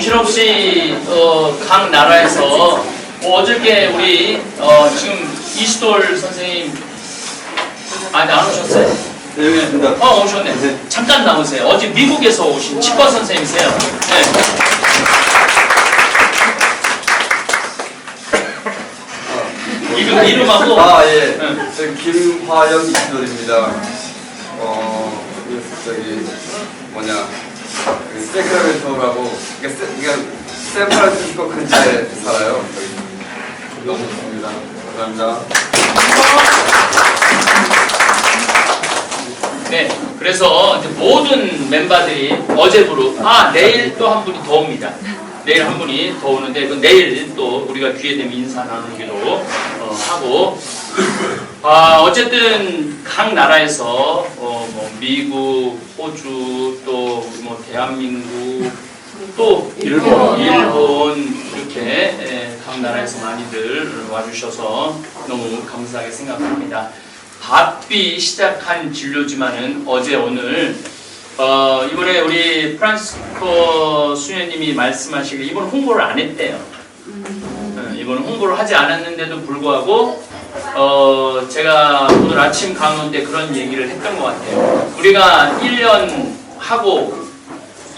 정신없이 각 나라에서 어저께 우리 지금 이수돌 선생님 아직 안 오셨어요? 네, 여기 있습니다. 오셨네. 네. 잠깐 나오세요. 어제 미국에서 오신 치과 선생님이세요. 네. 이름하고 예. 네. 저 김화영 이수돌입니다. 세크라멘토라고 샌프란시스코 근처에 살아요. 너무 좋습니다. 감사합니다. 네, 그래서 이제 모든 멤버들이 어제부로 내일 또 한 분이 더 옵니다. 내일 한 분이 더 오는데 그 내일 또 우리가 기회 되면 인사 나누기도 하고 어쨌든 각 나라에서 뭐 미국, 호주 또 뭐 대한민국 또 일본 이렇게 각 나라에서 많이들 와주셔서 너무 감사하게 생각합니다. 바삐 시작한 진료지만은 어제 오늘 이번에 우리 프란시스코 수녀님이 말씀하시길 이번 홍보를 안 했대요. 이번 홍보를 하지 않았는데도 불구하고 제가 오늘 아침 강연 때 그런 얘기를 했던 것 같아요. 우리가 1년 하고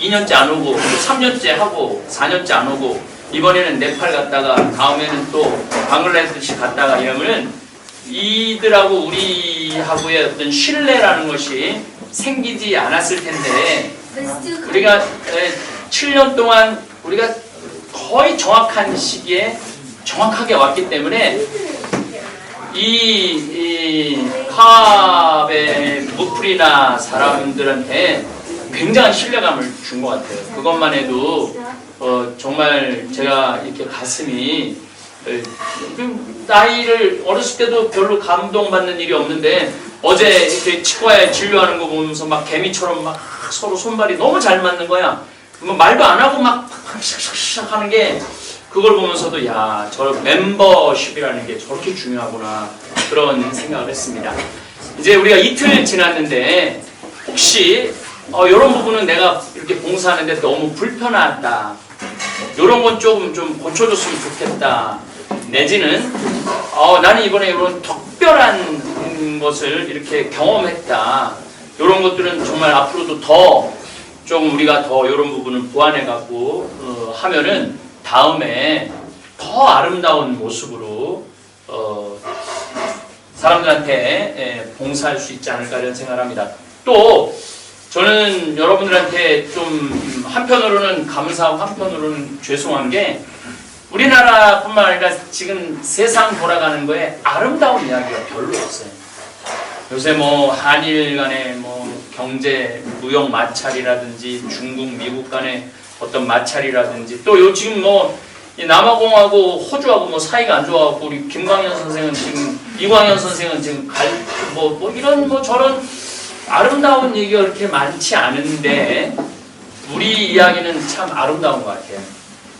2년째 안 오고 3년째 하고 4년째 안 오고 이번에는 네팔 갔다가 다음에는 또 방글라데시 갔다가 이러면은 이들하고 우리하고의 어떤 신뢰라는 것이 생기지 않았을 텐데 우리가 7년 동안 우리가 거의 정확한 시기에 정확하게 왔기 때문에 이 카베 무프리나 사람들한테 굉장한 신뢰감을 준 것 같아요. 그것만 해도 정말 제가 이렇게 가슴이 나이를 어렸을 때도 별로 감동받는 일이 없는데 어제 이렇게 치과에 진료하는 거 보면서 막 개미처럼 막 서로 손발이 너무 잘 맞는 거야. 말도 안 하고 막 샥샥샥 하는 게 그걸 보면서도 야, 저 멤버십이라는 게 저렇게 중요하구나 그런 생각을 했습니다. 이제 우리가 이틀 지났는데 혹시 이런 부분은 내가 이렇게 봉사하는데 너무 불편하다. 이런 건 조금 좀 고쳐줬으면 좋겠다. 내지는 나는 이번에 이런 특별한 것을 이렇게 경험했다. 이런 것들은 정말 앞으로도 더 좀 우리가 더 이런 부분을 보완해갖고 하면은 다음에 더 아름다운 모습으로 사람들한테 봉사할 수 있지 않을까 이런 생각을 합니다. 또 저는 여러분들한테 좀 한편으로는 감사하고 한편으로는 죄송한 게 우리나라뿐만 아니라 지금 세상 돌아가는 거에 아름다운 이야기가 별로 없어요. 요새 뭐 한일 간의 뭐 경제 무역 마찰이라든지 중국 미국 간의 어떤 마찰이라든지 또 지금 뭐 남아공하고 호주하고 뭐 사이가 안 좋아갖고 우리 김광현 선생은 지금 이광현 선생은 지금 뭐 이런 뭐 저런 아름다운 얘기가 그렇게 많지 않은데 우리 이야기는 참 아름다운 것 같아요.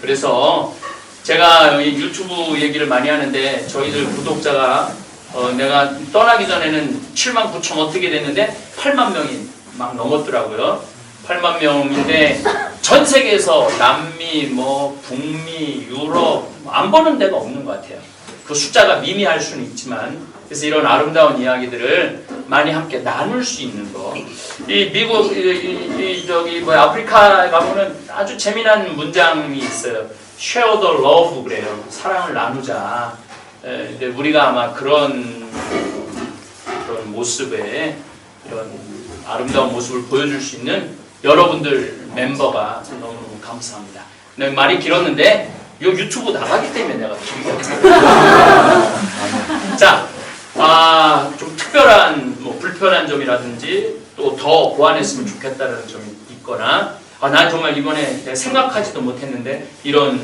그래서 제가 유튜브 얘기를 많이 하는데 저희들 구독자가 내가 떠나기 전에는 7만 9천 어떻게 됐는데 8만 명이 막 넘었더라고요. 8만 명인데 전 세계에서 남미, 뭐 북미, 유럽 안 보는 데가 없는 것 같아요. 그 숫자가 미미할 수는 있지만 그래서 이런 아름다운 이야기들을 많이 함께 나눌 수 있는 거. 이 미국 아프리카에 가보면 아주 재미난 문장이 있어요. Share the love 그래요. 사랑을 나누자. 근데 우리가 아마 그런 모습에 이런 아름다운 모습을 보여줄 수 있는 여러분들 멤버가 너무 감사합니다. 네, 말이 길었는데 이 유튜브 나가기 때문에 내가 길게 자, 좀 특별한 뭐 불편한 점이라든지 또 더 보완했으면 좋겠다는 점이 있거나 난 정말 이번에 내가 생각하지도 못했는데 이런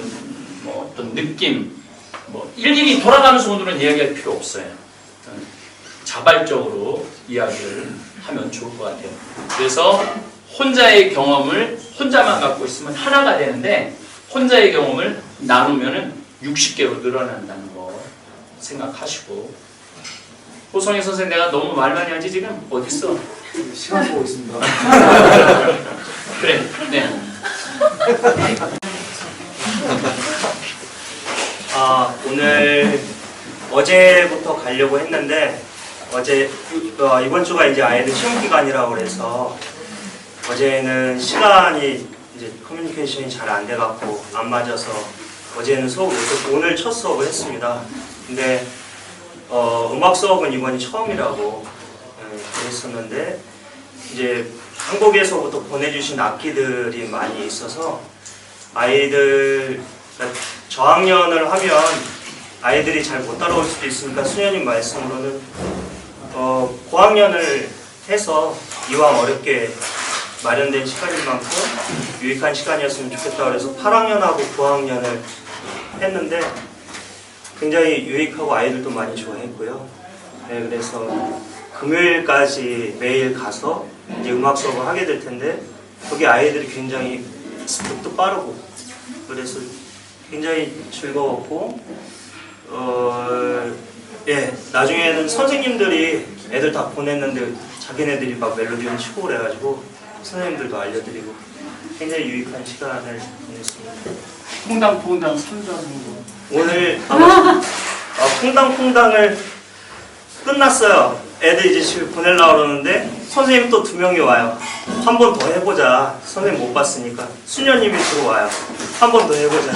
뭐 어떤 느낌 뭐 일일이 돌아가면서 오늘은 이야기할 필요 없어요. 자발적으로 이야기를 하면 좋을 것 같아요. 그래서 혼자의 경험을 혼자만 갖고 있으면 하나가 되는데 혼자의 경험을 나누면은 60개로 늘어난다는 거 생각하시고 호성희 선생님 내가 너무 말 많이 하지 지금? 어딨어? 시간 보고 있습니다. 그래, 네. 오늘 어제부터 가려고 했는데 이번 주가 이제 아이들 시험 기간이라고 그래서 어제는 시간이 이제 커뮤니케이션이 잘 안 돼갖고 안 맞아서 어제는 수업을 못했고 오늘 첫 수업을 했습니다. 근데 음악 수업은 이번이 처음이라고 그랬었는데 이제 한국에서부터 보내주신 악기들이 많이 있어서 아이들 저학년을 하면 아이들이 잘 못 따라올 수도 있으니까 수녀님 말씀으로는 고학년을 해서 이왕 어렵게 마련된 시간인 만큼 유익한 시간이었으면 좋겠다 그래서 8학년하고 9학년을 했는데 굉장히 유익하고 아이들도 많이 좋아했고요. 네, 그래서 금요일까지 매일 가서 이제 음악 수업을 하게 될 텐데 거기 아이들이 굉장히 스텝도 빠르고 그래서 굉장히 즐거웠고 나중에는 선생님들이 애들 다 보냈는데 자기네들이 막 멜로디를 치고 그래가지고 선생님들도 알려드리고 굉장히 유익한 시간을 보냈습니다. 퐁당퐁당 3전 정도. 오늘 퐁당퐁당을 끝났어요. 애들 이제 집에 보내려고 그러는데 선생님 또 2명이 와요. 한 번 더 해보자. 선생님 못 봤으니까 수녀님이 들어와요. 한 번 더 해보자.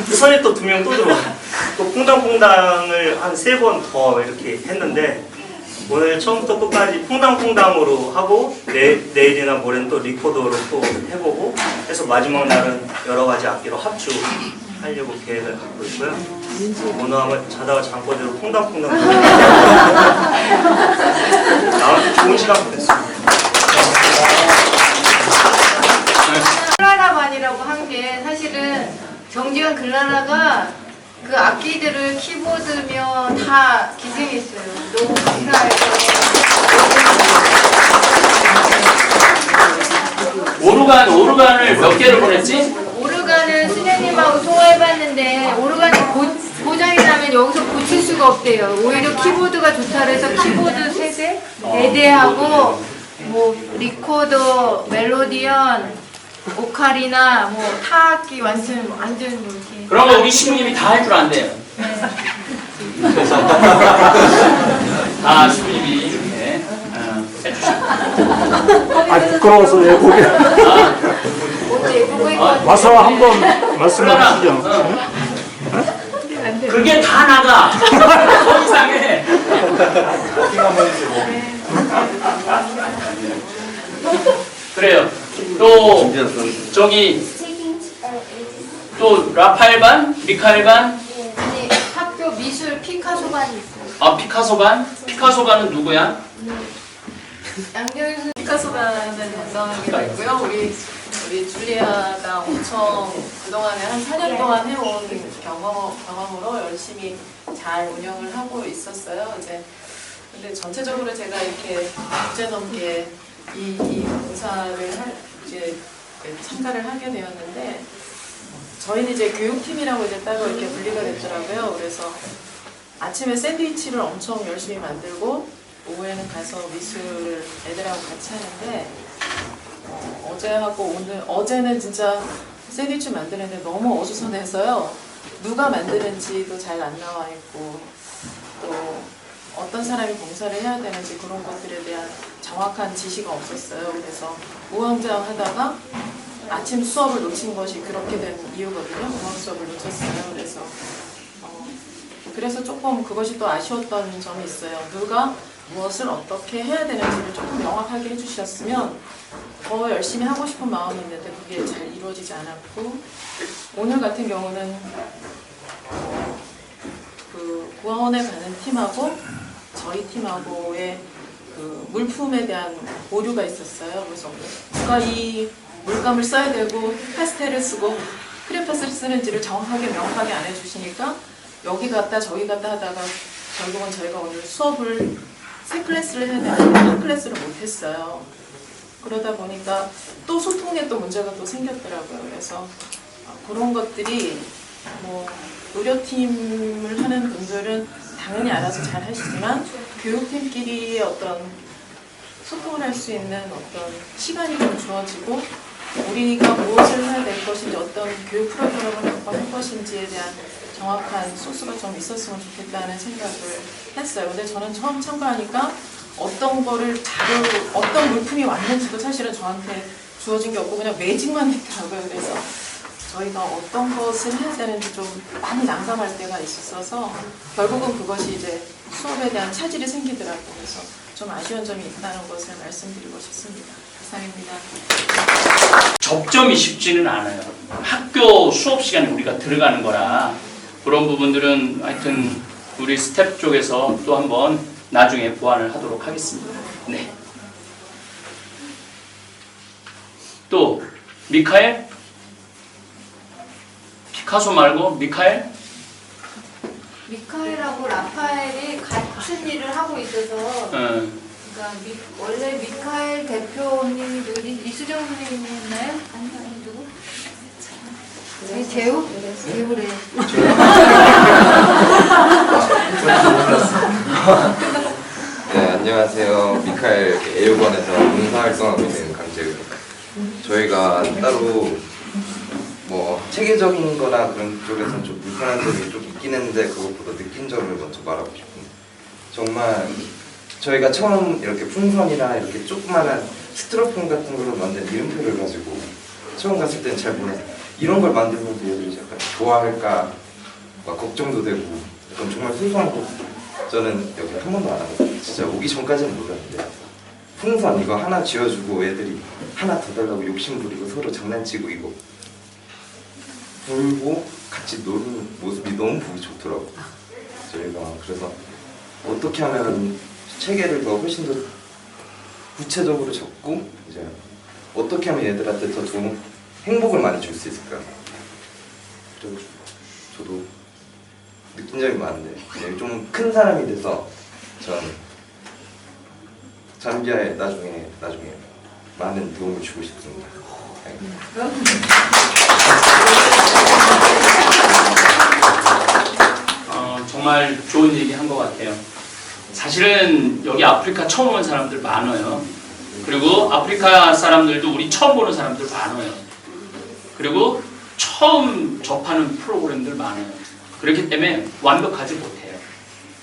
선생님 또 2명 또 들어와요. 또 퐁당퐁당을 한 3번 더 이렇게 했는데 오늘 처음부터 끝까지 퐁당퐁당으로 하고 내일이나 모레는 또 리코더로 또 해보고 해서 마지막 날은 여러 가지 악기로 합주하려고 계획을 갖고 있고요. 오늘 아마 자다가 잠꼬대로 퐁당퐁당 나한테 좋은 시간 보냈습니다. 클라라반이라고 한 게 사실은 정지현 글라라가 그 악기들을 키보드며 다 기생했어요. 너무 감사해서. 오르간을 몇 개를 보냈지? 오르간은 수녀님하고 통화해봤는데 오르간이 고장이 나면 여기서 고칠 수가 없대요. 오히려 키보드가 좋다 그래서 키보드 3대, 4대하고 뭐 리코더, 멜로디언, 오카리나, 뭐 타악기 완전 이렇게. 그런 거 우리 신부님이 다 할 줄 안돼요. 네. 다 신부님이 이렇게 해주시고. 부끄러워서 예보게 어째 보고 와서 한번 말씀하시죠. 그게 다 나가. 더 이상해. 그래요. 또 저기 또 라파엘반, 미카엘반, 아니 학교 미술 피카소반이 있어요. 아 피카소반은 누구야? 양정희 피카소반은 담당하게 됐고요. 우리 줄리아가 엄청 그동안에 한 4년 동안 해온 경험으로 열심히 잘 운영을 하고 있었어요. 근데 전체적으로 제가 이렇게 국제넘게 이 봉사를 이제 참가를 하게 되었는데 저희는 이제 교육팀이라고 이제 따로 이렇게 분리가 됐더라고요. 그래서 아침에 샌드위치를 엄청 열심히 만들고 오후에는 가서 미술을 애들하고 같이 하는데 어제하고 어제는 진짜 샌드위치 만드는데 너무 어수선해서요. 누가 만드는지도 잘 안 나와 있고 또 어떤 사람이 봉사를 해야 되는지 그런 것들에 대한 정확한 지시가 없었어요. 그래서 우왕좌왕하다가 아침 수업을 놓친 것이 그렇게 된 이유거든요. 음악 수업을 놓쳤어요. 그래서 조금 그것이 또 아쉬웠던 점이 있어요. 누가 무엇을 어떻게 해야 되는지를 조금 명확하게 해주셨으면 더 열심히 하고 싶은 마음이 있는데 그게 잘 이루어지지 않았고 오늘 같은 경우는 그 구하원에 가는 팀하고 저희 팀하고의 그 물품에 대한 오류가 있었어요. 그래서 누가 이 물감을 써야 되고 파스텔을 쓰고 크레파스를 쓰는지를 정확하게 명확하게 안 해주시니까 여기 갔다 저기 갔다 하다가 결국은 저희가 오늘 수업을 3클래스를 해야 되는데 한 클래스를 못했어요. 그러다 보니까 또 소통에 또 문제가 또 생겼더라고요. 그래서 그런 것들이 뭐 의료팀을 하는 분들은 당연히 알아서 잘 하시지만 교육팀끼리의 어떤 소통을 할 수 있는 어떤 시간이 좀 주어지고 우리가 무엇을 해야 될 것인지 어떤 교육 프로그램을 할 것인지에 대한 정확한 소스가 좀 있었으면 좋겠다는 생각을 했어요. 근데 저는 처음 참가하니까 어떤 거를 어떤 물품이 왔는지도 사실은 저한테 주어진 게 없고 그냥 매직만 했더라고요. 그래서 저희가 어떤 것을 해야 되는지 좀 많이 난감할 때가 있었어서 결국은 그것이 이제 수업에 대한 차질이 생기더라고요. 그래서 좀 아쉬운 점이 있다는 것을 말씀드리고 싶습니다. 이상입니다. 접점이 쉽지는 않아요. 학교 수업 시간에 우리가 들어가는 거라 그런 부분들은 하여튼 우리 스텝 쪽에서 또 한번 나중에 보완을 하도록 하겠습니다. 네. 또 미카엘? 피카소 말고 미카엘? 미카엘하고 라파엘이 같은 일을 하고 있어서 그러니까 원래 미카엘 대표님이 누구지? 이수정 선생님이 했나요? 아니 누구? 재우? 재우래. 네, 안녕하세요. 미카엘 애육원에서 봉사활동하고 있는 강재우입니다. 저희가 따로 뭐 체계적인 거나 그런 쪽에서는 좀 불편한 점이 좀 있긴 했는데 그것보다 느낀 점을 먼저 말하고 싶습니다. 정말 저희가 처음 이렇게 풍선이나 이렇게 조그마한 스티로폼 같은 걸로 만든 이름표를 가지고 처음 갔을 때는 잘 몰랐어요. 이런 걸 만들면서 얘들이 약간 좋아할까 막 걱정도 되고 약간 정말 소소한 거 저는 여기 한 번도 안 하고 진짜 오기 전까지는 몰랐는데 풍선 이거 하나 쥐어주고 애들이 하나 더 달라고 욕심 부리고 서로 장난치고 이거 불고 같이 노는 모습이 너무 보기 좋더라고요. 저희가 그래서 어떻게 하면 체계를 더 훨씬 더 구체적으로 적고 이제 어떻게 하면 얘들한테 더 좋은 행복을 많이 줄 수 있을까. 그리고 저도 느낀 점이 많은데 좀 큰 사람이 돼서 전 잠비아에 나중에 많은 도움을 주고 싶습니다. 정말 좋은 얘기 한 것 같아요. 사실은 여기 아프리카 처음 온 사람들 많아요. 그리고 아프리카 사람들도 우리 처음 보는 사람들 많아요. 그리고 처음 접하는 프로그램들 많아요. 그렇기 때문에 완벽하지 못해요.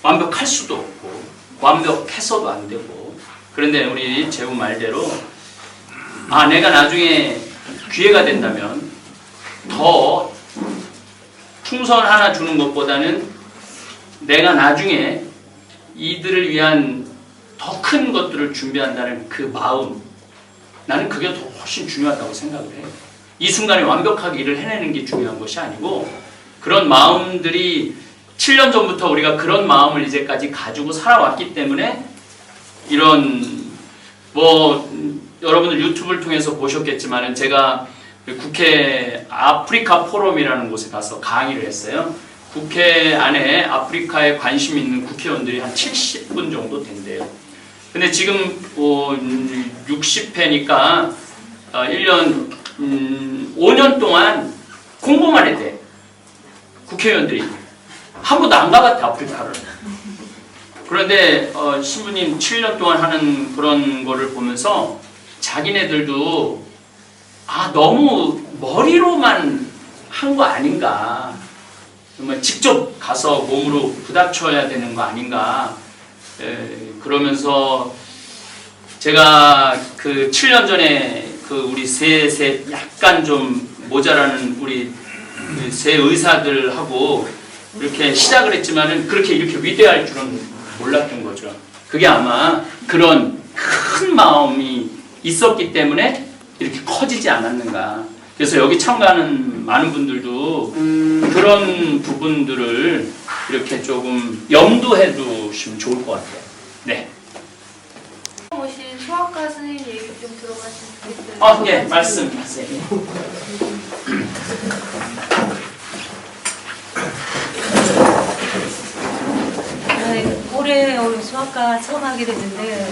완벽할 수도 없고 완벽해서도 안 되고. 그런데 우리 재우 말대로 내가 나중에 기회가 된다면 더 풍선 하나 주는 것보다는 내가 나중에 이들을 위한 더 큰 것들을 준비한다는 그 마음, 나는 그게 더 훨씬 중요하다고 생각을 해요. 이 순간에 완벽하게 일을 해내는 게 중요한 것이 아니고 그런 마음들이 7년 전부터 우리가 그런 마음을 이제까지 가지고 살아왔기 때문에 이런 여러분들 유튜브를 통해서 보셨겠지만 제가 국회 아프리카 포럼이라는 곳에 가서 강의를 했어요. 국회 안에 아프리카에 관심 있는 국회의원들이 한 70분 정도 된대요. 근데 지금 60회니까 1년 5년 동안 공부만 했대. 국회의원들이 한 번도 안 가봤대 아프리카를. 그런데 신부님 7년 동안 하는 그런 거를 보면서 자기네들도 너무 머리로만 한 거 아닌가, 정말 직접 가서 몸으로 부닥쳐야 되는 거 아닌가. 그러면서 제가 그 7년 전에 그 우리 셋 약간 좀 모자라는 우리 세 의사들하고 이렇게 시작을 했지만은 그렇게 이렇게 위대할 줄은 몰랐던 거죠. 그게 아마 그런 큰 마음이 있었기 때문에 이렇게 커지지 않았는가. 그래서 여기 참가하는 많은 분들도 그런 부분들을 이렇게 조금 염두해 두시면 좋을 것 같아요. 네. 오신 수학과 선생님 얘기 좀 들어봤으면 좋겠어요. 예, 말씀하세요. 올해 수학과 처음 하게 됐는데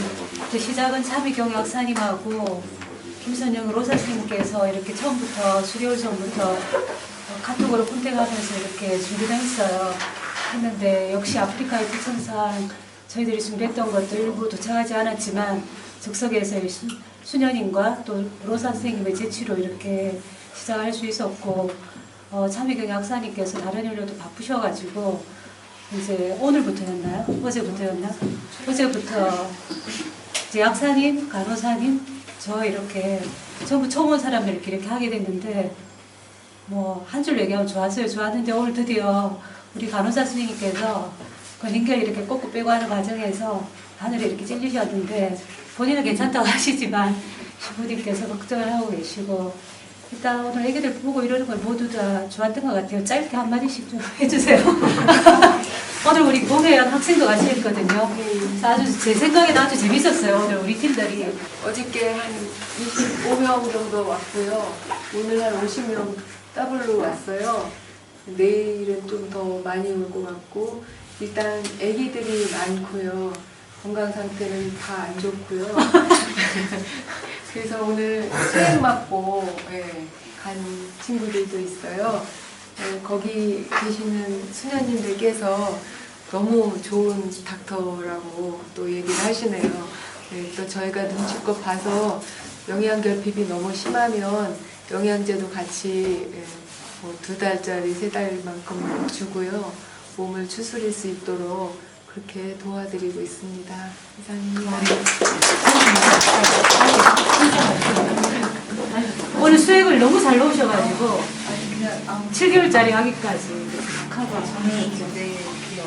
그 시작은 차미경 약사님하고 김선영 로사 선생님께서 이렇게 처음부터 수개월 전부터 카톡으로 컨택하면서 이렇게 준비를 했어요. 했는데 역시 아프리카의 특성상 저희들이 준비했던 것도 일부 도착하지 않았지만 즉석에서 수녀님과 또 로사 선생님의 제치로 이렇게 시작할 수 있었고 차미경 약사님께서 다른 일로도 바쁘셔가지고 이제 오늘부터였나요? 어제부터였나? 어제부터 이제 약사님, 간호사님, 저 이렇게 전부 처음 온 사람들 이렇게 하게 됐는데 뭐 한 줄 얘기하면 좋았어요. 좋았는데 오늘 드디어 우리 간호사 선생님께서 그 링겔 이렇게 꽂고 빼고 하는 과정에서 하늘에 이렇게 찔리셨는데 본인은 괜찮다고 하시지만 시부님께서 걱정을 하고 계시고 일단 오늘 애기들 보고 이러는 걸 모두 다 좋았던 것 같아요. 짧게 한마디씩 좀 해주세요. 오늘 우리 공회원 학생도 같이 했거든요. 아주 제 생각에는 아주 재밌었어요. 오늘 우리 팀들이. 어저께 한 25명 정도 왔고요. 오늘 한 50명 더블로 왔어요. 내일은 좀 더 많이 올 것 같고 일단 아기들이 많고요. 건강 상태는 다 안 좋고요. 그래서 오늘 수행 맞고 간 친구들도 있어요. 거기 계시는 수녀님들께서 너무 좋은 닥터라고 또 얘기를 하시네요. 또 저희가 눈치껏 봐서 영양결핍이 너무 심하면 영양제도 같이 뭐 2달짜리 3달만큼 주고요. 몸을 추스릴 수 있도록 그렇게 도와드리고 있습니다. 이상입니다. 오늘 수액을 너무 잘 넣으셔가지고 7개월짜리 아기까지 하고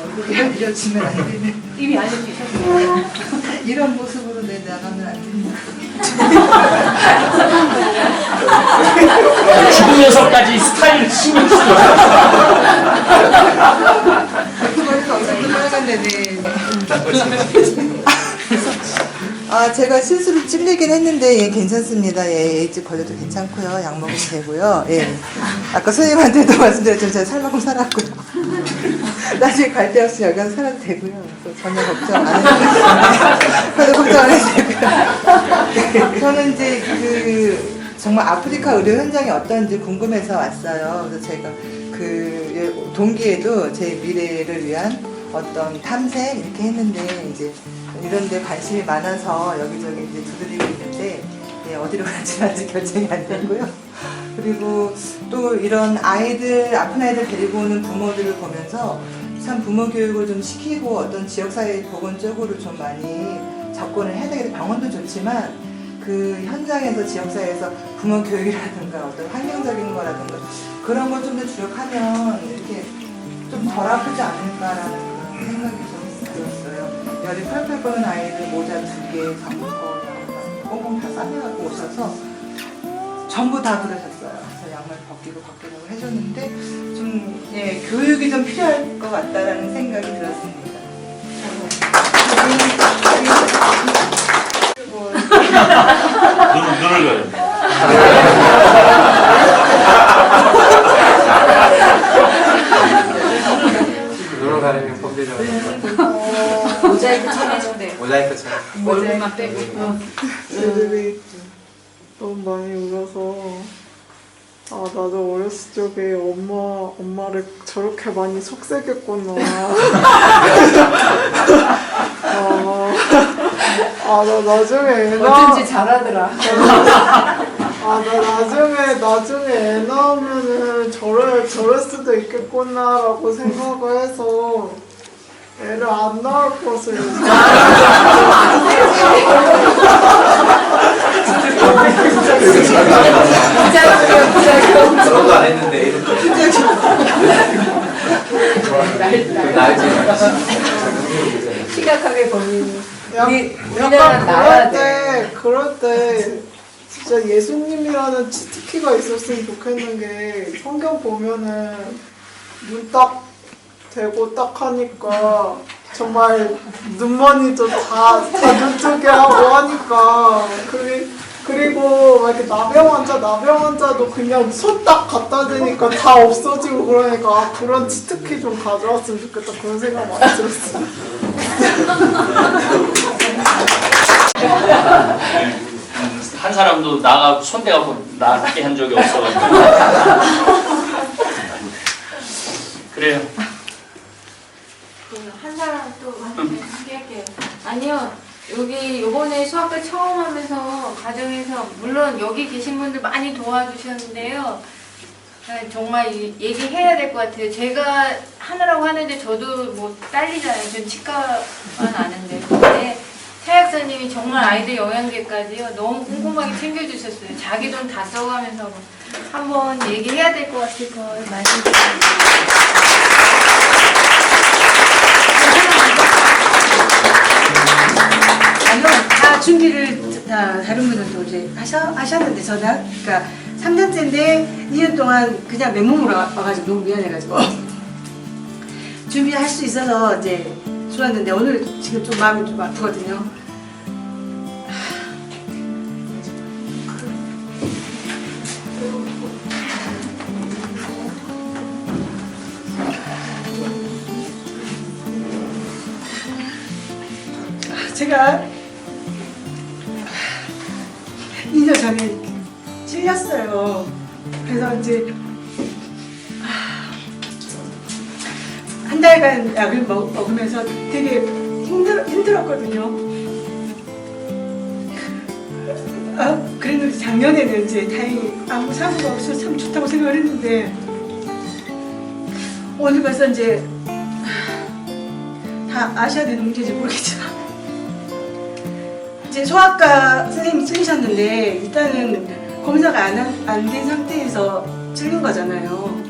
얼굴이 알려지면 안 되는 이미 알려주셨어요. 이런 모습으로 내 나가면 안 됩니다. 죽은 녀석까지 스타일 신경 쓰고. 머리가 어색도 빨간데 네. 아 제가 실수로 찔리긴 했는데 예 괜찮습니다. 예 일찍 걸려도 괜찮고요. 약 먹으면 되고요. 예 아까 선생님한테도 말씀드렸지만 제가 살만큼 살았고요. 나중에 갈 데 없이 여기 와서 살아도 되고요. 또 전혀 걱정 안 해도 저도 걱정 안 해도 되고요. 저는 이제 그 정말 아프리카 의료 현장이 어떤지 궁금해서 왔어요. 그래서 제가 그 동기에도 제 미래를 위한 어떤 탐색 이렇게 했는데 이제 이런 데 관심이 많아서 여기저기 이제 두드리고 있는데 예, 어디로 갈지 아직 결정이 안 됐고요. 그리고 또 이런 아이들, 아픈 아이들 데리고 오는 부모들을 보면서 참 부모 교육을 좀 시키고 어떤 지역사회 보건 쪽으로 좀 많이 접근을 해야 되겠다. 병원도 좋지만 그 현장에서 지역사회에서 부모 교육이라든가 어떤 환경적인 거라든가 그런 걸 좀 더 주력하면 이렇게 좀 덜 아프지 않을까라는 그런 생각이 좀 들었어요. 열이 펄펄 끓는 아이들 모자 2개, 잠옷, 꽁꽁 다 싸매갖고 오셔서 전부 다 그러셨어요. 그래서 양말 벗기고 해줬는데 좀 예, 교육이 좀 필요할 것 같다라는 생각이 들었습니다. 눈을 가요. 눈을 가리면 범죄자. 모자이크 처리해준대. 모자이크 참. 얼굴만 빼고. 애들이 너무 많이 울어서 아 나도 어렸을 적에 엄마를 저렇게 많이 속삭였구나. 나 나중에 어쩐지 잘하더라. 나 나중에 애 낳으면은 저럴 수도 있겠구나라고 생각을 해서 애를 안 낳을 것을. 그런 거 안 했는데 심각하게 고민. 약간 그럴 때 진짜 예수님이라는 치트키가 있었으면 좋겠는 게 성경 보면은 눈 딱 대고 딱 하니까 정말 눈머니도 다 눈뜨게 하고 하니까 그리고 막 이렇게 나병 환자도 그냥 손 딱 갖다 대니까 다 없어지고 그러니까 그런 치트키 좀 가져왔으면 좋겠다 그런 생각 많이 들었어요. 한 사람도 나가 손대가고 낫게 한 적이 없어가지고. 그래요. 한 사람 또 함께 할게요. 아니요. 여기 요번에 수학과 처음 하면서 가정에서 물론 여기 계신 분들 많이 도와주셨는데요. 정말 얘기해야 될 것 같아요. 제가 하느라고 하는데 저도 뭐 딸리잖아요. 전 치과만 아는데. 근데 차약사님이 정말 아이들 영양제까지요. 너무 꼼꼼하게 챙겨주셨어요. 자기 돈 다 써가면서 한번 얘기해야 될 것 같아서 말씀드립니다. 아니요, 다 준비를 다른 분들도 이제 하셨는데 저는 그러니까 3년째인데 2년 동안 그냥 맨몸으로 와가지고 너무 미안해가지고 준비할 수 있어서 이제 좋았는데 오늘 지금 좀 마음이 좀 아프거든요. 제가 2년 전에 찔렸어요. 그래서 이제 한 달간 약을 먹으면서 되게 힘들었거든요. 그랬는데 작년에는 이제 다행히 아무 사고가 없어서 참 좋다고 생각을 했는데 오늘 벌써 이제 다 아셔야 되는 문제인지 모르겠지만 이제 소아과 선생님이 찔리셨는데 일단은 검사가 안 된 상태에서 찔린 거잖아요.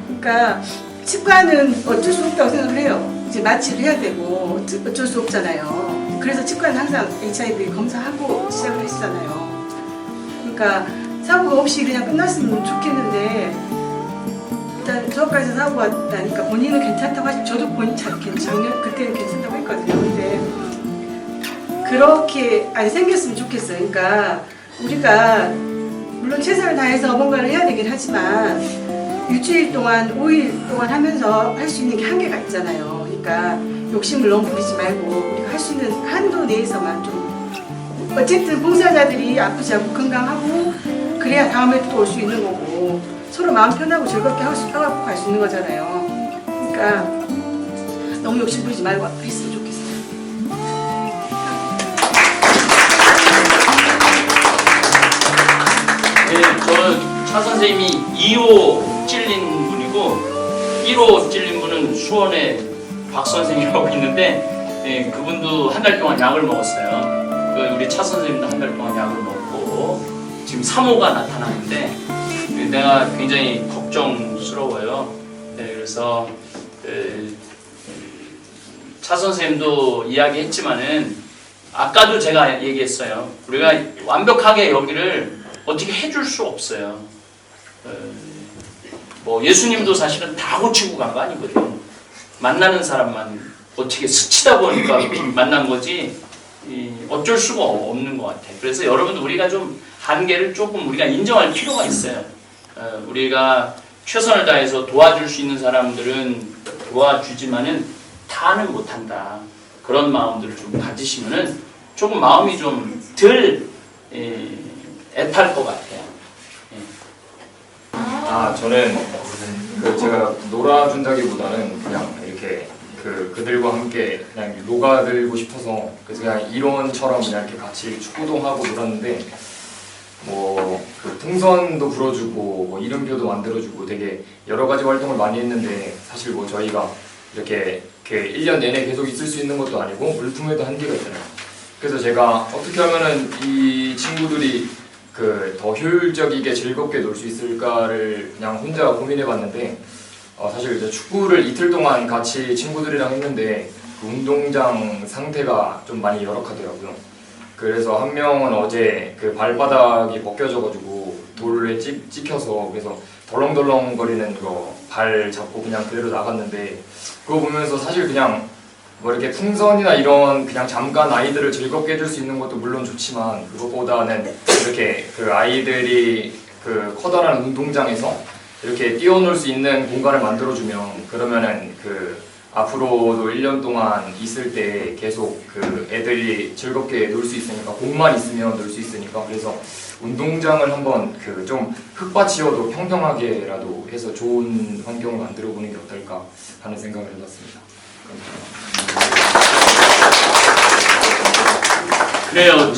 그러니까 치과는 어쩔 수 없다고 생각을 해요. 이제 마취를 해야 되고 어쩔 수 없잖아요. 그래서 치과는 항상 HIV 검사하고 시작을 했잖아요. 그러니까 사고가 없이 그냥 끝났으면 좋겠는데 일단 소아과에서 사고가 나니까 본인은 괜찮다고 하시고 저도 본인 작년 그때는 괜찮다고 했거든요. 근데 그렇게 안 생겼으면 좋겠어요. 그러니까 우리가 물론 최선을 다해서 뭔가를 해야 되긴 하지만 일주일 동안 5일 동안 하면서 할 수 있는 게 한계가 있잖아요. 그러니까 욕심을 너무 부리지 말고 우리가 할 수 있는 한도 내에서만 좀 어쨌든 봉사자들이 아프지 않고 건강하고 그래야 다음에 또 올 수 있는 거고 서로 마음 편하고 즐겁게 하고 갈 수 있는 거잖아요. 그러니까 너무 욕심 부리지 말고 했으면 좋겠어요. 네, 저는 차 선생님이 2호 찔린 분이고 1호 찔린 분은 수원에 박 선생이라고 있는데 네, 그분도 한 달 동안 약을 먹었어요. 우리 차 선생님도 한 달 동안 약을 먹고 지금 3호가 나타나는데 내가 굉장히 걱정스러워요. 네, 그래서 차 선생님도 이야기했지만은 아까도 제가 얘기했어요. 우리가 완벽하게 여기를 어떻게 해줄 수 없어요. 뭐 예수님도 사실은 다 고치고 간 거 아니거든요. 만나는 사람만 어떻게 스치다 보니까 만난 거지 어쩔 수가 없는 것 같아요. 그래서 여러분들 우리가 좀 한계를 조금 우리가 인정할 필요가 있어요. 우리가 최선을 다해서 도와줄 수 있는 사람들은 도와주지만은 다는 못한다. 그런 마음들을 좀 가지시면은 조금 마음이 좀 덜 애탈 것 같아요. 저는 제가 놀아준다기보다는 그냥 이렇게 그들과 함께 그냥 녹아들고 싶어서 그래서 그냥 이론처럼 그냥 이렇게 같이 축구도 하고 놀았는데 뭐 풍선도 불어주고 뭐 이름표도 만들어주고 되게 여러 가지 활동을 많이 했는데 사실 뭐 저희가 이렇게 1년 내내 계속 있을 수 있는 것도 아니고 물품에도 한계가 있잖아요. 그래서 제가 어떻게 하면은 이 친구들이 더 효율적이게 즐겁게 놀 수 있을까를 그냥 혼자 고민해봤는데 사실 이제 축구를 이틀 동안 같이 친구들이랑 했는데 그 운동장 상태가 좀 많이 열악하더라고요. 그래서 한 명은 어제 발바닥이 벗겨져가지고 돌에 찍혀서 그래서 덜렁덜렁거리는 거 발 잡고 그냥 그대로 나갔는데 그거 보면서 사실 그냥 뭐 이렇게 풍선이나 이런 그냥 잠깐 아이들을 즐겁게 해줄 수 있는 것도 물론 좋지만 그것보다는 이렇게 아이들이 커다란 운동장에서 이렇게 뛰어놀 수 있는 공간을 만들어주면 그러면은 앞으로도 1년 동안 있을 때 계속 애들이 즐겁게 놀 수 있으니까 공만 있으면 놀 수 있으니까 그래서 운동장을 한번 좀 흙밭이어도 평평하게라도 해서 좋은 환경을 만들어 보는 게 어떨까 하는 생각을 해봤습니다. 감사합니다. 그래요.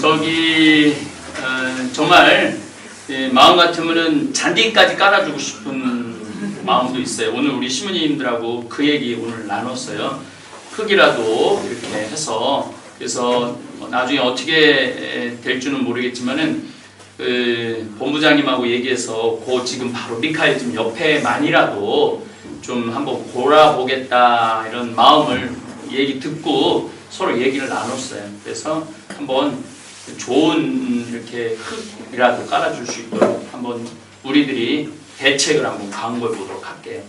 정말 마음 같으면은 잔디까지 깔아주고 싶은 마음도 있어요. 오늘 우리 시모님들하고 그 얘기 오늘 나눴어요. 흙이라도 이렇게 해서 그래서 나중에 어떻게 될지는 모르겠지만은 본부장님하고 얘기해서 지금 바로 미카엘 좀 옆에만이라도 좀 한번 골아보겠다 이런 마음을 얘기 듣고 서로 얘기를 나눴어요. 그래서 한번 좋은 이렇게 흙이라도 깔아줄 수 있도록 한번 우리들이 대책을 한번 강구해 보도록 할게요.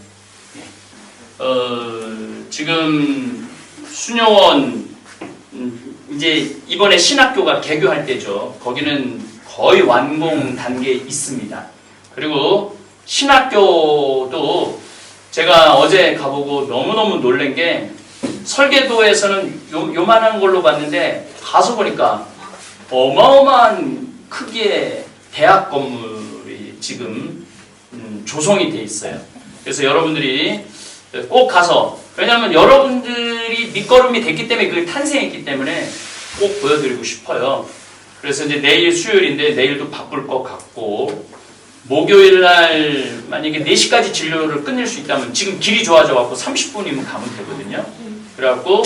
지금 수녀원 이제 이번에 신학교가 개교할 때죠. 거기는 거의 완공 단계에 있습니다. 그리고 신학교도 제가 어제 가보고 너무너무 놀란 게 설계도에서는 요만한 걸로 봤는데 가서 보니까 어마어마한 크기의 대학 건물이 지금 조성이 돼 있어요. 그래서 여러분들이 꼭 가서, 왜냐하면 여러분들이 밑거름이 됐기 때문에 그게 탄생했기 때문에 꼭 보여드리고 싶어요. 그래서 이제 내일 수요일인데 내일도 바쁠 것 같고, 목요일 날 만약에 4시까지 진료를 끝낼 수 있다면 지금 길이 좋아져 갖고 30분이면 가면 되거든요. 그래갖고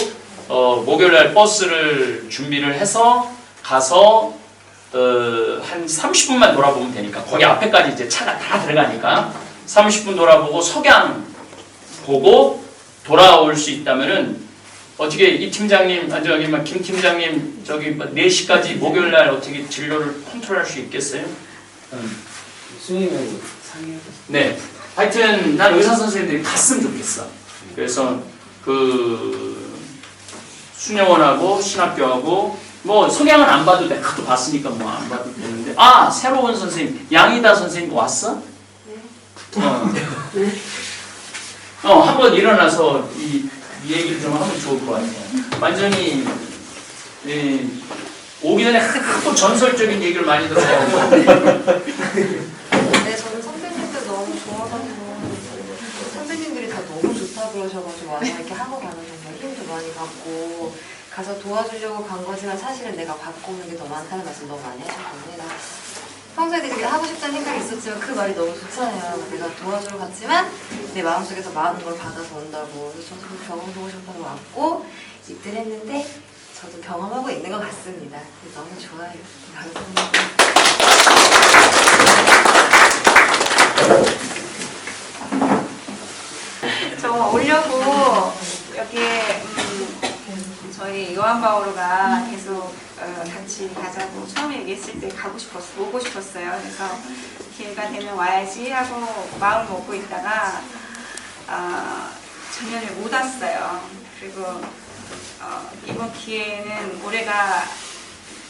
목요일 날 버스를 준비를 해서 가서 한 30분만 돌아보면 되니까 거기 앞에까지 이제 차가 다 들어가니까 30분 돌아보고 석양 보고 돌아올 수 있다면은 어떻게 이 팀장님, 김 팀장님 4시까지 목요일 날 어떻게 진료를 컨트롤할 수 있겠어요? 수님은 상의해보세요. 네. 하여튼 난 의사 선생님들이 갔으면 좋겠어. 그래서 수녀원하고 신학교하고 뭐 석양은 안 봐도 돼. 그것도 봤으니까 뭐 안 봐도 되는데. 새로운 선생님 양이다 선생님 왔어? 네. 한번 일어나서 이 얘기를 좀 하면 좋을 것 같아요. 완전히 오기 전에 또 전설적인 얘기를 많이 들어가고. 네, 저는 선배님들 너무 좋아가지고 선배님들이 다 너무 좋다 그러셔가지고 와서 이렇게 하고 가는 정말 힘도 많이 받고 가서 도와주려고 간 거지만 사실은 내가 받고 오는 게 더 많다는 말씀 너무 많이 하셨거든요. 평소에 되게 하고 싶다는 생각이 있었지만 그 말이 너무 좋잖아요. 내가 도와주러 갔지만 내 마음속에서 많은 걸 받아서 온다고. 그래서 저도 그 경험 보고 싶어서 왔고 입들했는데 저도 경험하고 있는 것 같습니다. 너무 좋아요. 감사합니다. 저 오려고 여기에 저희 요한 바오로가 계속 같이 가자고 처음에 얘기했을 때 오고 싶었어요. 그래서 기회가 되면 와야지 하고 마음을 먹고 있다가 작년에 못 왔어요. 그리고 이번 기회는 올해가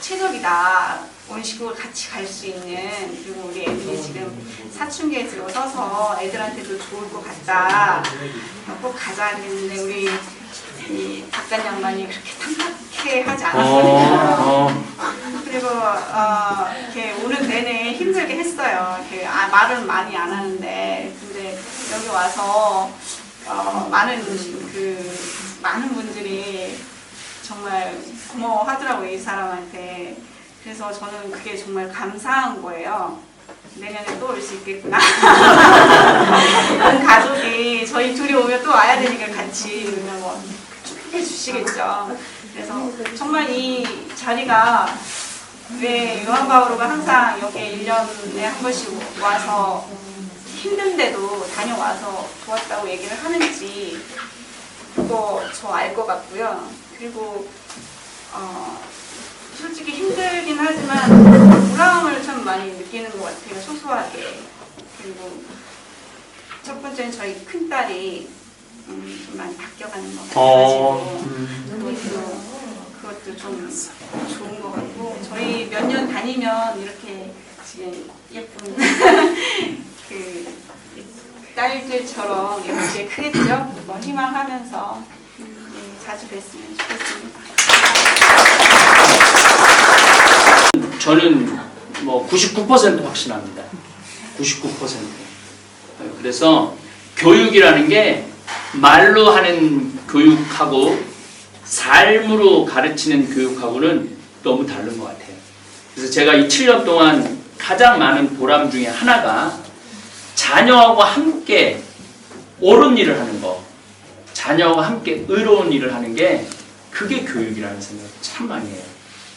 최적이다. 온식으로 같이 갈 수 있는, 그리고 우리 애들이 지금 사춘기에 들어서서 애들한테도 좋을 것 같다. 꼭 가자 했는데 우리 이 박간 양반이 그렇게 탐탁해 하지 않았거든요. 그리고 이렇게 오는 내내 힘들게 했어요. 이렇게 말은 많이 안 하는데, 근데 여기 와서 많은 분들이 정말 고마워하더라고요, 이 사람한테. 그래서 저는 그게 정말 감사한 거예요. 내년에 또 올 수 있겠구나. 온 가족이 저희 둘이 오면 또 와야 되니까 같이 뭐 축복해 주시겠죠. 그래서 정말 이 자리가 왜 요한 바오로가 항상 여기에 1년에 한 번씩 와서 힘든데도 다녀와서 도왔다고 얘기를 하는지 그거 저 알 것 같고요. 그리고 솔직히 힘들긴 하지만 보람을 참 많이 느끼는 것 같아요. 소소하게. 그리고 첫 번째는 저희 큰딸이 좀 많이 바뀌어가는 것 같아가지고 그것도 좀 좋은 것 같고, 저희 몇 년 다니면 이렇게 지금 예쁜 그 딸들처럼 이렇게 크겠죠? 뭐 희망하면서 자주 뵀으면 좋겠습니다. 저는 뭐 99% 확신합니다. 99%. 그래서 교육이라는 게 말로 하는 교육하고 삶으로 가르치는 교육하고는 너무 다른 것 같아요. 그래서 제가 이 7년 동안 가장 많은 보람 중에 하나가 자녀하고 함께 옳은 일을 하는 거, 자녀와 함께 의로운 일을 하는 게 그게 교육이라는 생각을 참 많이 해요.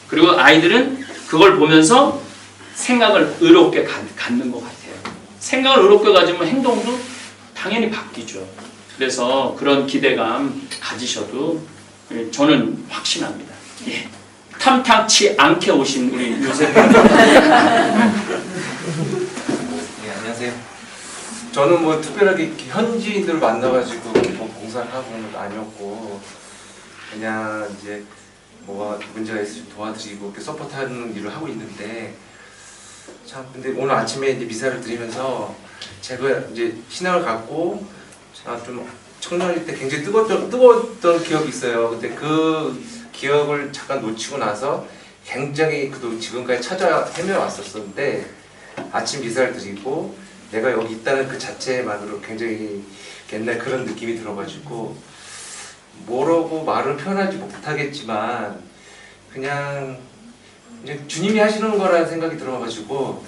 그리고 아이들은 그걸 보면서 생각을 의롭게 갖는 것 같아요. 생각을 의롭게 가지면 행동도 당연히 바뀌죠. 그래서 그런 기대감 가지셔도 저는 확신합니다. 예. 탐탁치 않게 오신 우리 요셉 네, 안녕하세요. 저는 뭐 특별하게 이렇게 현지인들을 만나가지고 뭐 봉사를 하고 그런 것도 아니었고 그냥 이제 뭐가 문제가 있으면 도와드리고 이렇게 서포트하는 일을 하고 있는데 참 근데 오늘 아침에 이제 미사를 드리면서 제가 이제 신앙을 갖고 좀 청년일 때 굉장히 뜨거웠던 기억이 있어요. 근데 그 기억을 잠깐 놓치고 나서 굉장히 그도 지금까지 찾아 헤매왔었는데 아침 미사를 드리고 내가 여기 있다는 그 자체만으로 굉장히 옛날 그런 느낌이 들어가지고 뭐라고 말을 표현하지 못하겠지만 그냥 이제 주님이 하시는 거라는 생각이 들어가지고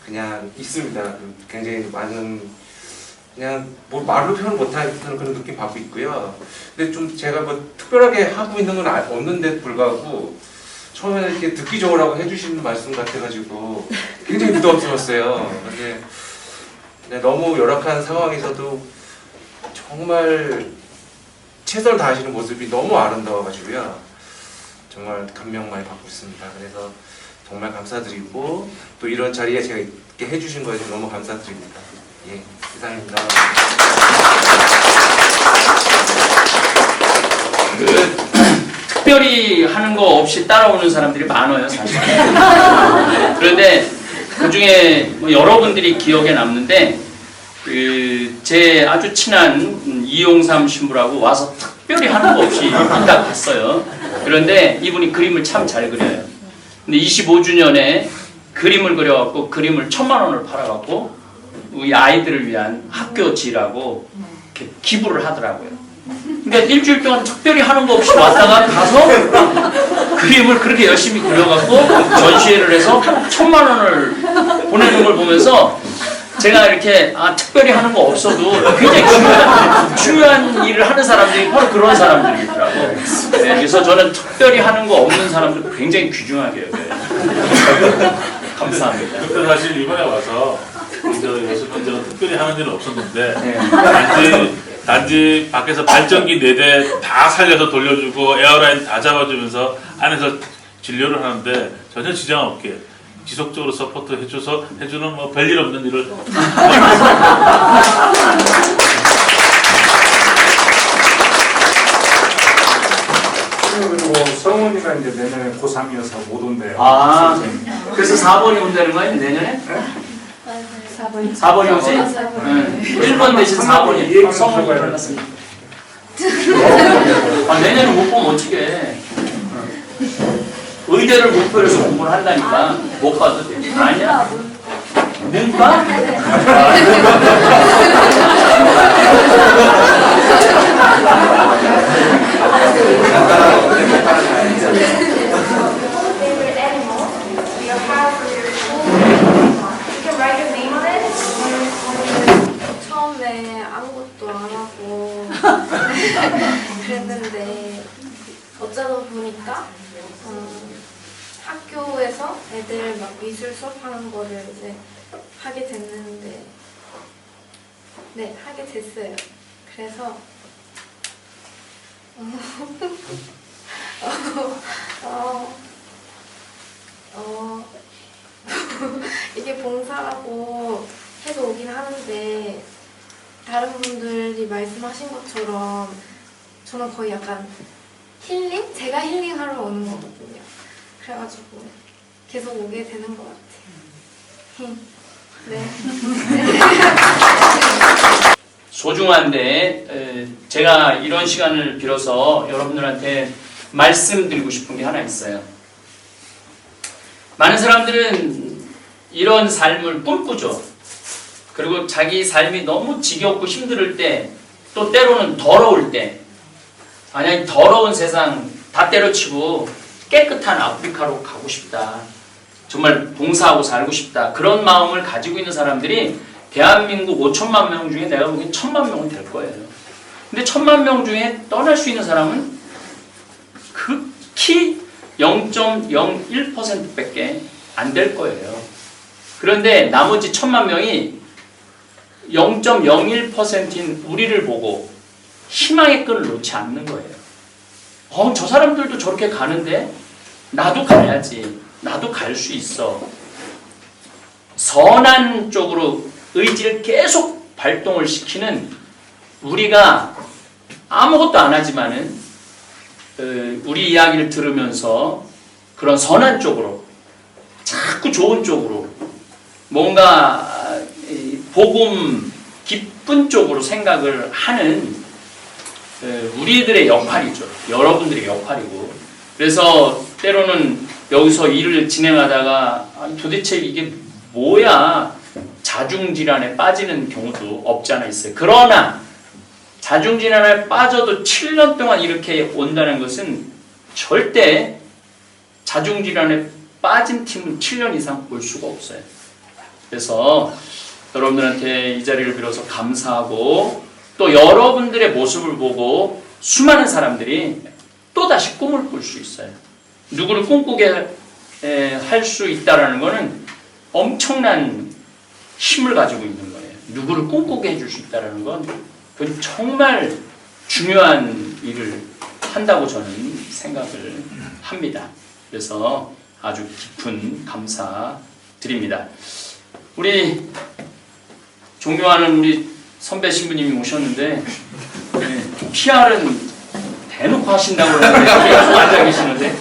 그냥 있습니다. 굉장히 많은 그냥 뭐 말로 표현 못하는 그런 느낌 받고 있고요. 근데 좀 제가 뭐 특별하게 하고 있는 건 없는데 불구하고 처음에는 이렇게 듣기 좋으라고 해주시는 말씀 같아가지고 굉장히 부담스러웠어요. 근데 너무 열악한 상황에서도 정말 최선을 다하시는 모습이 너무 아름다워가지고요. 정말 감명 많이 받고 있습니다. 그래서 정말 감사드리고 또 이런 자리에 제가 있게 해주신 거에 너무 감사드립니다. 예, 이상입니다. 특별히 하는 거 없이 따라오는 사람들이 많아요, 사실. 그런데 그 중에 뭐 여러분들이 기억에 남는데 제 아주 친한 이용삼 신부라고 와서 특별히 하는 거 없이 딱 갔어요. 그런데 이분이 그림을 참 잘 그려요. 근데 25주년에 그림을 그려갖고 그림을 1,000만 원을 팔아갖고 우리 아이들을 위한 학교 지라고 이렇게 기부를 하더라고요. 그러니까 일주일 동안 특별히 하는 거 없이 왔다가 가서 그림을 그렇게 열심히 그려갖고 전시회를 해서 1,000만 원을 보내는 걸 보면서 제가 이렇게 특별히 하는 거 없어도 굉장히 중요한 일을 하는 사람들이 바로 그런 사람들이더라고요. 네, 그래서 저는 특별히 하는 거 없는 사람들 굉장히 귀중하게 여겨요. 감사합니다. 그때 사실 이번에 와서 요셉은 제가 특별히 하는 일은 없었는데 네. 단지 밖에서 발전기 4대 다 살려서 돌려주고 에어라인 다 잡아주면서 안에서 진료를 하는데 전혀 지장 없게 지속적으로 서포트 해주는 뭐 별일 없는 일을 그리고 성훈이가 이제 내년에 고3이어서 못 온대요. 그래서 4번이 온다는 거예요, 내년에? 네? 4번이 오지? 1번 대신 4번이. 성훈이 올랐습니다. 내년에 못 보면 어떡해. 의대를 목표로 공부를 한다니까 못 봐도 돼. 아니야? 문과? 처음에 아무것도 안 하고 그랬는데 어쩌다 보니까 학교에서 애들 막 미술 수업하는 거를 이제 하게 됐는데 네, 하게 됐어요. 그래서 이게 봉사라고 해서 오긴 하는데 다른 분들이 말씀하신 것처럼 저는 거의 약간 힐링? 제가 힐링하러 오는 거거든요. 그래가지고 계속 오게 되는 것 같아요. 네. 소중한데 제가 이런 시간을 빌어서 여러분들한테 말씀드리고 싶은 게 하나 있어요. 많은 사람들은 이런 삶을 꿈꾸죠. 그리고 자기 삶이 너무 지겹고 힘들 때, 또 때로는 더러울 때, 만약에 더러운 세상 다 때려치고 깨끗한 아프리카로 가고 싶다. 정말 봉사하고 살고 싶다. 그런 마음을 가지고 있는 사람들이 대한민국 5천만 명 중에 내가 보기엔 1,000만 명은 될 거예요. 근데 1,000만 명 중에 떠날 수 있는 사람은 극히 0.01%밖에 안 될 거예요. 그런데 나머지 1,000만 명이 0.01%인 우리를 보고 희망의 끈을 놓지 않는 거예요. 저 사람들도 저렇게 가는데 나도 가야지. 나도 갈 수 있어. 선한 쪽으로 의지를 계속 발동을 시키는 우리가 아무것도 안 하지만은 우리 이야기를 들으면서 그런 선한 쪽으로 자꾸 좋은 쪽으로 뭔가 복음 기쁜 쪽으로 생각을 하는 우리들의 역할이죠. 여러분들의 역할이고. 그래서 때로는 여기서 일을 진행하다가 아니 도대체 이게 뭐야 자중질환에 빠지는 경우도 없지 않아 있어요. 그러나 자중질환에 빠져도 7년 동안 이렇게 온다는 것은 절대 자중질환에 빠진 팀은 7년 이상 볼 수가 없어요. 그래서 여러분들한테 이 자리를 빌어서 감사하고 또 여러분들의 모습을 보고 수많은 사람들이 또다시 꿈을 꿀 수 있어요. 누구를 꿈꾸게 할 수 있다는 것은 엄청난 힘을 가지고 있는 거예요. 누구를 꿈꾸게 해줄 수 있다는 건 그건 정말 중요한 일을 한다고 저는 생각을 합니다. 그래서 아주 깊은 감사드립니다. 우리 존경하는 우리 선배 신부님이 오셨는데 PR은 대놓고 하신다고 그러는데 계속 앉아 계시는데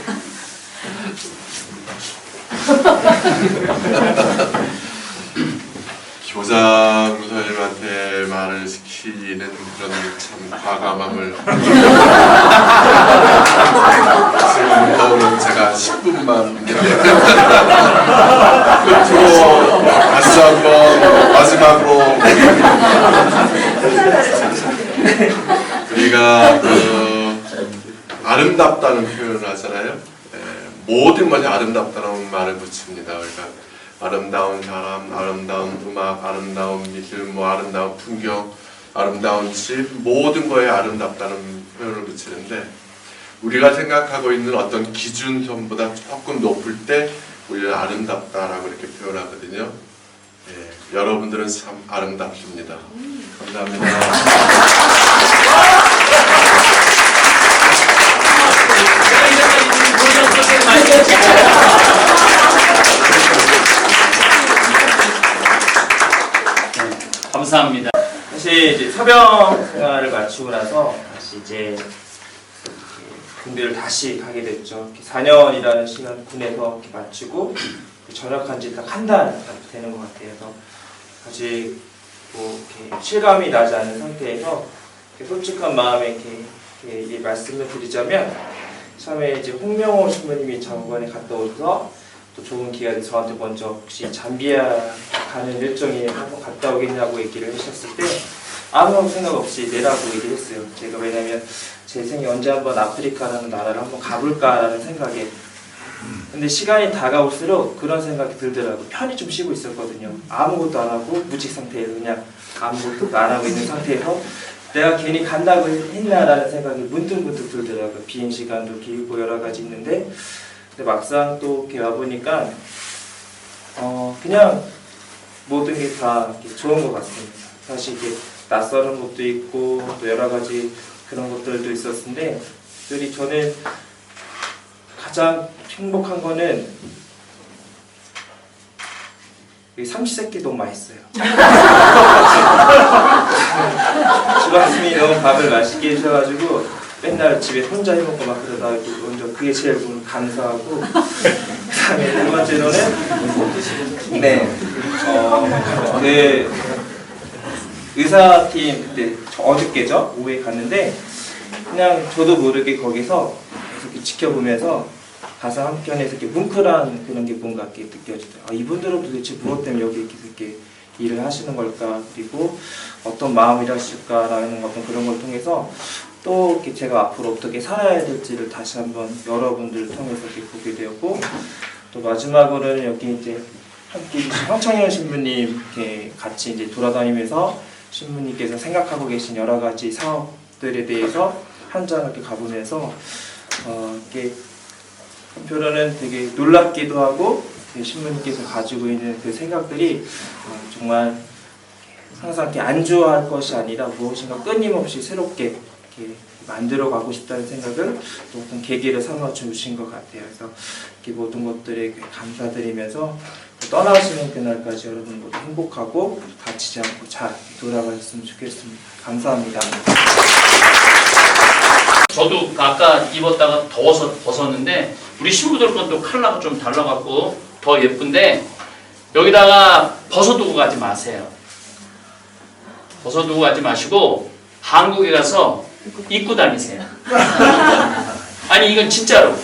교장 선생님한테 말을 시키는 그런 참 과감함을 지금 떠오른 제가 10분만 끝으로 다시 한번 마지막으로 우리가 아름답다는 표현을 하잖아요. 모든 것이 아름답다는 말을 붙입니다. 그러니까 아름다운 사람, 아름다운 음악, 아름다운 미술, 뭐 아름다운 풍경, 아름다운 집, 모든 거에 아름답다는 표현을 붙이는데 우리가 생각하고 있는 어떤 기준선보다 조금 높을 때 우리는 아름답다라고 이렇게 표현하거든요. 여러분들은 참 아름답습니다. 감사합니다. 감사합니다. 사실 이제 사병 생활을 마치고 나서 다시 이제 군대를 다시 가게 됐죠. 4년이라는 시간 군에서 이렇게 마치고 전역한 지 딱 한 달 되는 것 같아요. 그래서 아직 뭐 이렇게 실감이 나지 않은 상태에서 이렇게 솔직한 마음에 이렇게 말씀을 드리자면 처음에 이제 홍명호 신부님이 장관에 갔다 오셔서 또 좋은 기회에 저한테 먼저 혹시 잠비아 가는 일정에 한번 갔다 오겠냐고 얘기를 하셨을 때 아무 생각 없이 내라고 얘기를 했어요. 제가 왜냐면 제 생에 언제 한번 아프리카라는 나라를 한번 가볼까라는 생각에 근데 시간이 다가올수록 그런 생각이 들더라고요. 편히 좀 쉬고 있었거든요. 아무것도 안 하고 무직 상태에서 그냥 아무것도 안 하고 있는 상태에서 내가 괜히 간다고 했나라는 생각이 문득문득 들더라고요. 비행 시간도 길고 여러 가지 있는데 근데 막상 또 이렇게 와보니까 그냥 모든 게 다 좋은 것 같습니다. 사실 이게 낯설은 것도 있고 또 여러 가지 그런 것들도 있었는데 특별히 저는 가장 행복한 거는 이 삼시세끼 너무 맛있어요. 주방스님이 너무 밥을 맛있게 해주셔가지고 맨날 집에 혼자 해먹고 막 그러다 먼저 그게 제일 감사하고 그다음에 두 번째로는 그 의사팀 그때 어저께죠? 오후에 갔는데 그냥 저도 모르게 거기서 이렇게 지켜보면서 가사 한편에서 이렇게 뭉클한 그런 게 뭔가 이렇게 느껴지더라고요. 이분들은 도대체 무엇 때문에 여기 이렇게 일을 하시는 걸까? 그리고 어떤 마음이라실까라는 어떤 그런 걸 통해서 또 이렇게 제가 앞으로 어떻게 살아야 될지를 다시 한번 여러분들을 통해서 이렇게 보게 되었고, 또 마지막으로는 여기 이제 함께 해주신 황창현 신부님 이렇게 같이 이제 돌아다니면서 신부님께서 생각하고 계신 여러 가지 사업들에 대해서 현장 이렇게 가보면서 이렇게 한편으로는 되게 놀랍기도 하고 신부님께서 가지고 있는 그 생각들이 정말 항상 이렇게 안주할 것이 아니라 무엇인가 끊임없이 새롭게 이렇게 만들어가고 싶다는 생각을 또 어떤 계기를 삼아 주신 것 같아요. 그래서 이렇게 모든 것들에 감사드리면서 떠나시는 그날까지 여러분 모두 행복하고 다치지 않고 잘 돌아가셨으면 좋겠습니다. 감사합니다. 저도 아까 입었다가 더워서 벗었는데 우리 신부들 것도 컬러가 좀 달라갖고 더 예쁜데 여기다가 벗어두고 가지 마세요. 벗어두고 가지 마시고 한국에 가서 입고 다니세요. 아니 이건 진짜로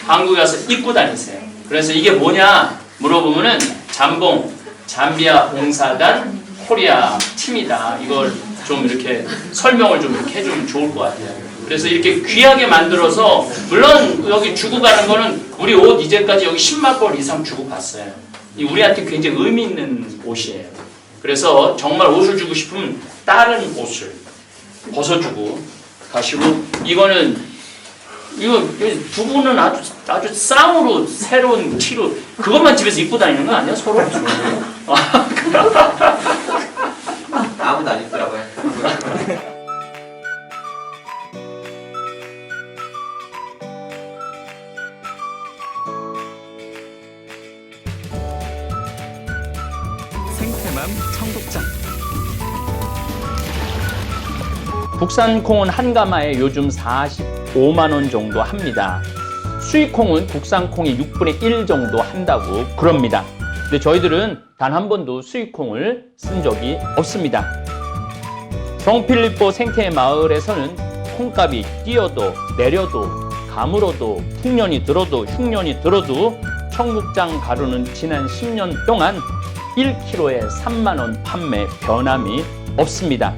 한국에 가서 입고 다니세요. 그래서 이게 뭐냐 물어보면은 잠봉 잠비아 봉사단 코리아 팀이다. 이걸 좀 이렇게 설명을 좀 이렇게 해주면 좋을 것 같아요. 그래서 이렇게 귀하게 만들어서 물론 여기 주고 가는 거는 우리 옷 이제까지 여기 10만 벌 이상 주고 갔어요. 이 우리한테 굉장히 의미 있는 옷이에요. 그래서 정말 옷을 주고 싶으면 다른 옷을 벗어주고 가시고 이거는 이거 두 분은 아주 쌍으로 새로운 티로 그것만 집에서 입고 다니는 거 아니야 서로? 아무도 안 입더라고요. 생태맘 청국장. 국산 콩은 한 가마에 요즘 45만 원 정도 합니다. 수입 콩은 국산 콩의 6분의 1 정도 한다고 그럽니다. 근데 저희들은 단 한 번도 수입 콩을 쓴 적이 없습니다. 성필리포 생태 마을에서는 콩값이 뛰어도 내려도 가물어도 풍년이 들어도 흉년이 들어도 청국장 가루는 지난 10년 동안 1kg에 3만 원 판매 변함이 없습니다.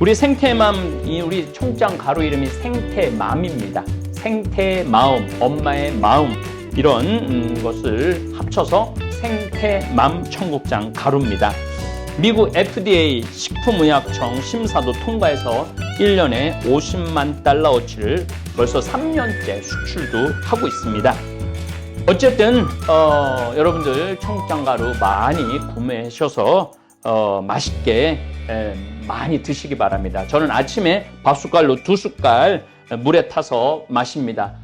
우리 생태맘, 우리 청국장 가루 이름이 생태맘입니다. 생태마음, 엄마의 마음 이런 것을 합쳐서 생태맘 청국장 가루입니다. 미국 FDA 식품의약청 심사도 통과해서 1년에 50만 달러어치를 벌써 3년째 수출도 하고 있습니다. 어쨌든 여러분들 청국장 가루 많이 구매하셔서 맛있게 많이 드시기 바랍니다. 저는 아침에 밥숟갈로 2숟갈 물에 타서 마십니다.